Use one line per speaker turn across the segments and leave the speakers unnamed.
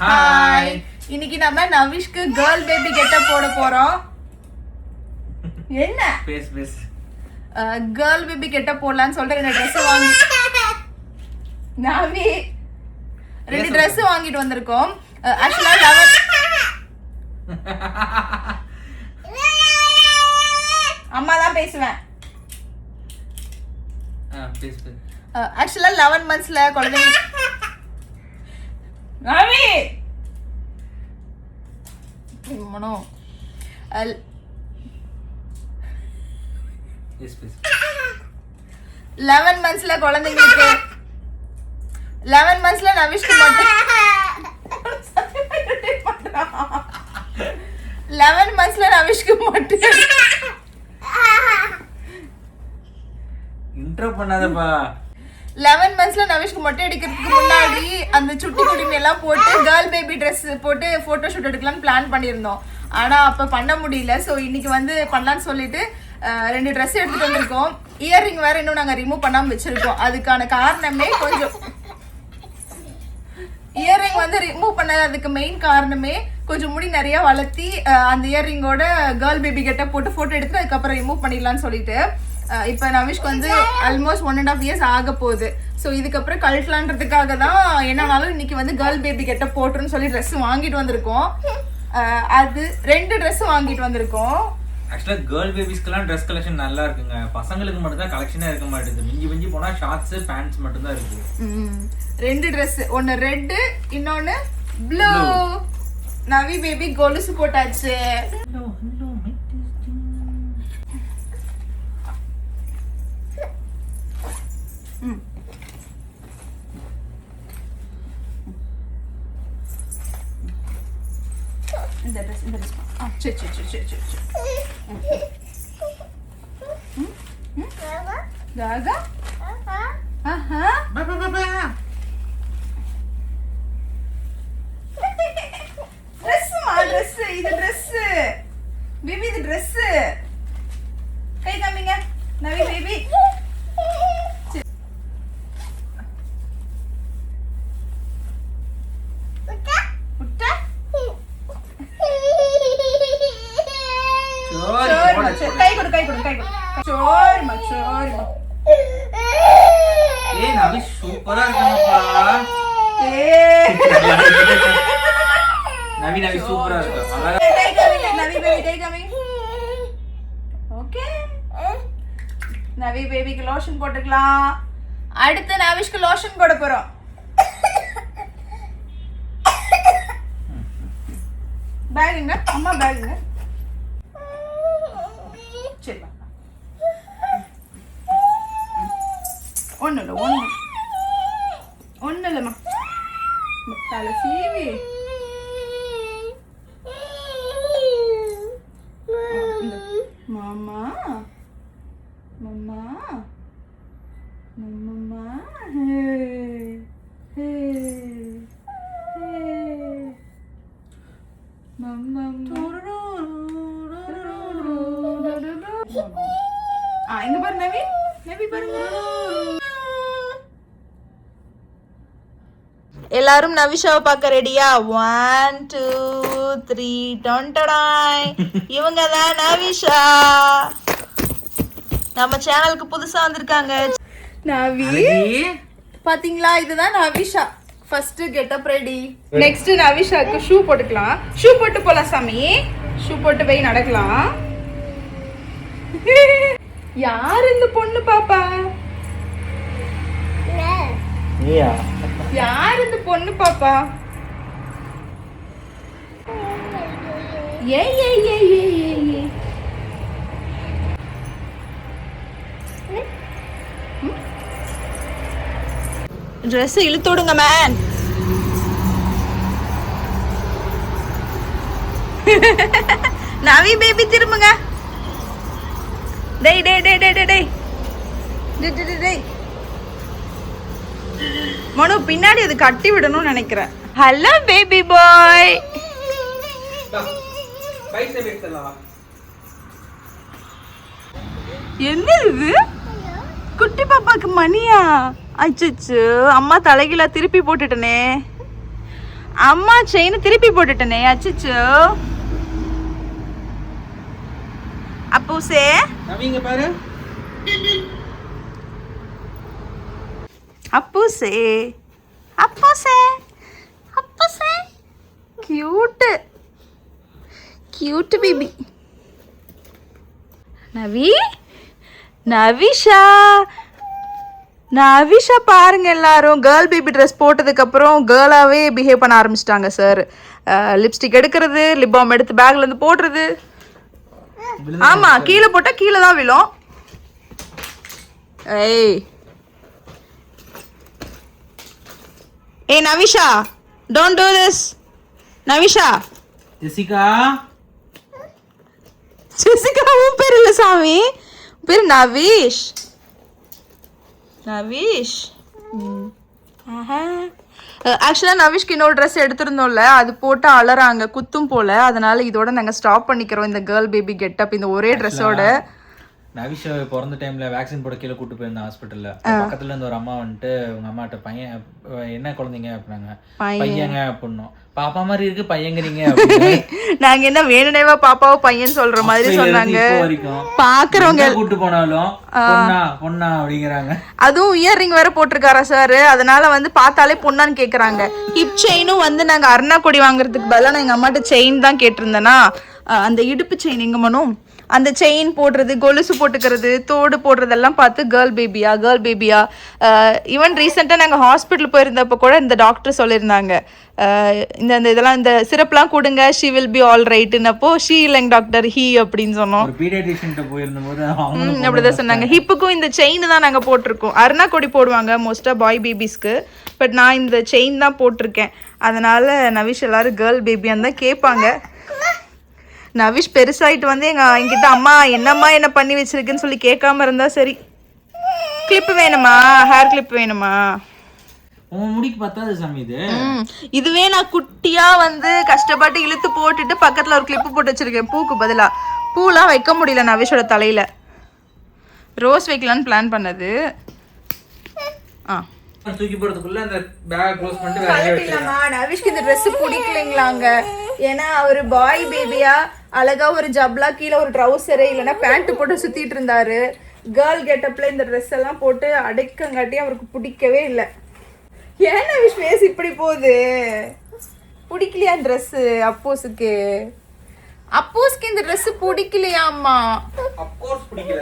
Hi. இன்னைக்கு நம்ம நவிஷ்க்கு girl baby getup போட போறோம். என்ன
பேஸ்
கேர்ள் பேபி கெட்டப் போடலாம்னு சொல்லிட்டு ரெண்டு ட்ரெஸ் வாங்கி நவி ரெண்டு ட்ரெஸ் வாங்கிட்டு வந்திருக்கோம். ஆக்சுவலா 11 அம்மா தான் பேசுவேன். ஆக்சுவலா 11 monthsல குழந்தைங்க நவி மனோ 11 monthsல குழந்தைங்களுக்கு 11 monthsல நவிஷ்க்கு மட்டும் 11 monthsல நவிஷ்க்கு மட்டும்
இன்ட்ரோ பண்ணாதப்பா.
11 monthsல நவிஷ்க்கு மொட்டை அடிக்கிறதுக்கு முன்னாடி அந்த சுட்டி குடிமை எல்லாம் போட்டு கேர்ள் பேபி ட்ரெஸ் போட்டு போட்டோ ஷூட் எடுக்கலாம்னு பிளான் பண்ணியிருந்தோம். ஆனா அப்ப பண்ண முடியல. ஸோ இன்னைக்கு வந்து பண்ணலான்னு சொல்லிட்டு ரெண்டு ட்ரெஸ் எடுத்துட்டு வந்திருக்கோம். இயர்ரிங் வேற இன்னும் நாங்க ரிமூவ் பண்ணாம வச்சிருக்கோம். அதுக்கான காரணமே கொஞ்சம் இயர்ரிங் வந்து ரிமூவ் பண்ணதுக்கு மெயின் காரணமே கொஞ்சம் முடி நிறைய வளர்த்தி அந்த இயர்ரிங்கோட கேர்ள் பேபி கெட்ட போட்டு போட்டோ எடுத்து அதுக்கப்புறம் ரிமூவ் பண்ணிடலாம்னு சொல்லிட்டு இப்ப நவிஷ்க்கு வந்து ஆல்மோஸ்ட் 1.5 years ஆக போகுது. ஸோ இதுக்கப்புறம் கழட்டலான்றதுக்காக தான் என்னன்னாலும் இன்னைக்கு வந்து கேர்ள் பேபி கெட்ட போட்டுன்னு சொல்லி ட்ரெஸ் வாங்கிட்டு வந்திருக்கோம். அது ரெண்டு ட்ரெஸ் வாங்கிட்டு வந்திருக்கோம்.
ஆக்சுவலா கேர்ள் பேபிஸ்க்குலாம் ட்ரெஸ் கலெக்ஷன் நல்லா இருக்குங்க. பசங்களுக்கு மட்டும் தான் கலெக்ஷனே இருக்க மாட்டேங்குது. மிஞ்சி போனா ஷார்ட்ஸ் பேண்ட்ஸ் மட்டும் தான் இருக்கு.
ரெண்டு ட்ரெஸ், ஒன்னு ரெட் இன்னொன்னு ப்ளூ. நவி பேபி கொலுசு போட்டாச்சு. இந்த ட்ரெஸ் சரி காகா ஆஹா ட்ரெஸ் இது ட்ரெஸ் பேபி, இது ட்ரெஸ். கை காமிங்க நவி பேபி. கை கொடு சோரிமா.
ஏய் நவி சூப்பரா இருக்காங்கப்பா. நவி சூப்பரா இருக்கா.
நவி பேபி கை காமிங்க. ஓகே, நவி பேபிக்கு லோஷன் போட்டுக்கலாம். அடுத்து நவிஷ்க்கு லோஷன் போட போறோம். பேகுங்க அம்மா, பேகுங்க. சரி ஒண்ணு இல்லம்மா. தலை சீவி மாமா மாமா மாமா. இங்க பாரு நவி பாருங்க. எல்லாரும் நவிஷாவை பார்க்க ரெடியா? 1 2 3 டொண்டடாய். இவங்க தான் நவிஷா. நம்ம சேனலுக்கு புதுசா வந்திருக்காங்க. நவி பாத்தீங்களா, இதுதான் Navisha. First getup ready. Next நவிஷாக்கு ஷூ போட்டுக்கலாம். ஷூ போட்டு போலாம் சாமி. ஷூ போட்டு போய் நடக்கலாம். யார் இந்த பொண்ணு பாப்பா? யார் இந்த பொண்ணு பாப்பா? ட்ரெஸ் இழுத்துடுங்க மேன். நவி பேபி திரும்புங்க. டேய் டேய் டேய் டேய் டேய் டேய் டேய் மனு, பின்னாடி அது கட்டி விடணும்னு நினைக்கிறேன். Hello baby boy. என்ன இது? குட்டி பாப்பாக்கு மணியா? அச்சோ, அம்மா தலைகீழ திருப்பி போட்டுட்டனே. அம்மா செயின் திருப்பி போட்டுட்டனே அச்சச்சோ. அப்பூசே
நவிங்க பாரு.
அப்பூசே அப்பூசே அப்பூசே கியூட் கியூட் பேபி. நவிஷா பாருங்க, எல்லாரும் கேர்ள் பேபி ட்ரெஸ் போட்டதுக்கு அப்புறம் கேர்ளாவே பிஹேவ் பண்ண ஆரம்பிச்சிட்டாங்க சார். லிப்ஸ்டிக் எடுக்கிறது, லிப் பாம் எடுத்து பேக்ல இருந்து போடுறது. ஆமா, கீழே போட்டா கீழே தான் விழும். ஏய் நவிஷா, டோன்ட் டு திஸ். நவிஷா.
ஜெசிகா
உன் பேர் இல்ல சாமி, பேர் நவிஷ். ஆக்சுவலாக நவிஷ்க்கு இன்னொரு ட்ரெஸ் எடுத்திருந்தோம்ல, அது போட்டு அலறாங்க, குத்தும் போல. அதனால இதோட நாங்கள் ஸ்டாப் பண்ணிக்கிறோம் இந்த கேர்ள் பேபி கெட்டப் இந்த ஒரே ட்ரெஸ்ஸோட.
நவிஷ் பிறந்த டைம்ல வேக்சின் போட கீழே கூட்டு போயிருந்தேன் ஹாஸ்பிட்டல்ல. பக்கத்துல இருந்து ஒரு அம்மா வந்துட்டு உங்க அம்மாட்ட பையன் என்ன குழந்தைங்க அப்படின்னாங்க. பையங்க அப்படின்னோம். பாப்பா மாதிரி இருக்கு பையங்கிறீங்க.
நாங்க என்ன வேணுனேவா பாப்பாவோ பையன் சொல்ற மாதிரி சொன்னாங்க. பாக்குறவங்க
கூட்டு போனாலும் பொண்ணா அப்படிங்கிறாங்க.
அதுவும் இயர்ரிங் வேற போட்டிருக்காரா சார், அதனால வந்து பார்த்தாலே பொண்ணான்னு கேக்குறாங்க. ஹிப் செயினும் வந்து நாங்க அருணா கொடி வாங்குறதுக்கு பதிலாக நான் எங்க அம்மாட்ட செயின் தான் கேட்டிருந்தேன்னா, அந்த இடுப்பு செயின் எங்க மனும் அந்த செயின் போடுறது, கொலுசு போட்டுக்கிறது, தோடு போடுறதெல்லாம் பார்த்து கேர்ள் பேபியா. ஈவன் ரீசெண்டாக நாங்கள் ஹாஸ்பிட்டல் போயிருந்தப்போ கூட இந்த டாக்டர் சொல்லியிருந்தாங்க, இந்த இதெல்லாம் இந்த சிரப்லாம் கொடுங்க, ஷி வில் பி ஆல் ரைட்டுன்னப்போ ஷீ இல்லைங்க டாக்டர் ஹீ அப்படின்னு சொன்னோம். அப்படிதான் சொன்னாங்க. ஹிப்புக்கும் இந்த செயின் தான் நாங்கள் போட்டிருக்கோம். அருணா கொடி போடுவாங்க மோஸ்ட்டாக பாய் பேபிஸ்க்கு, பட் நான் இந்த செயின் தான் போட்டிருக்கேன். அதனால நவிஷ் எல்லாரும் கேர்ள் பேபியான்னு தான் கேட்பாங்க. நவிஷ் பெருசாயிட்டு வந்து எங்கிட்ட அம்மா என்னம்மா என்ன பண்ணி வச்சிருக்குன்னு சொல்லி கேட்காம இருந்தா சரி. கிளிப் வேணுமா, ஹேர் கிளிப் வேணுமா?
முடிக்கு பத்தாது சாமி இது.
இதுவே நான் குட்டியா வந்து கஷ்டப்பட்டு இழுத்து போட்டுட்டு பக்கத்துல ஒரு கிளிப்பு போட்டு வச்சிருக்கேன் பூக்கு பதிலா. பூலாம் வைக்க முடியல நவிஷோட தலையில. ரோஸ் வைக்கலான்னு பிளான் பண்ணது.
தூக்கி போறதுக்குள்ள அந்த பேக் க்ளோஸ் பண்ணிட்டு வேற
கலட்டிடலாமா? நவிஷ்க்கு இந்த Dress பிடிக்கலங்களாங்க. ஏன்னா அவரு பாய் பேபியா அழகா ஒரு ஜப்லா கீழே ஒரு ட்ரௌசரு இல்லைன்னா பேண்ட் போட்டு சுத்திட்டு இருந்தாரு. கேர்ள் கெட்டப்ல இந்த ட்ரெஸ் எல்லாம் போட்டு அடைக்கங்காட்டி அவருக்கு பிடிக்கவே இல்லை. ஏன் நவிஷ் ஃபேஸ் இப்படி போகுது? பிடிக்கலையா ட்ரெஸ் அப்போஸ்க்கு? அப்போஸ்க்கு இந்த ட்ரெஸ் பிடிக்கலையாம்மா?
அப்கோர்ஸ் பிடிக்கல.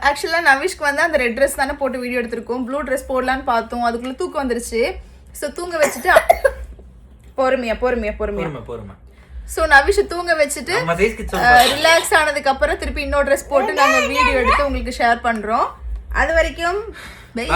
ஆக்சுவலாக நவிஷ்க்கு வந்து அந்த ரெட் ட்ரெஸ் தானே போட்டு வீடியோ எடுத்திருக்கோம். ப்ளூ ட்ரெஸ் போடலான்னு பார்த்தோம், அதுக்குள்ளே தூக்கம் வந்துருச்சு. ஸோ தூங்க வச்சுட்டு பொறுமையா ஸோ நவிஷை தூங்க வச்சுட்டு ரிலாக்ஸ் ஆனதுக்கு அப்புறம் திருப்பி இன்னொரு ட்ரெஸ் போட்டு நாங்கள் வீடியோ எடுத்து உங்களுக்கு ஷேர் பண்ணுறோம். அது வரைக்கும் பை.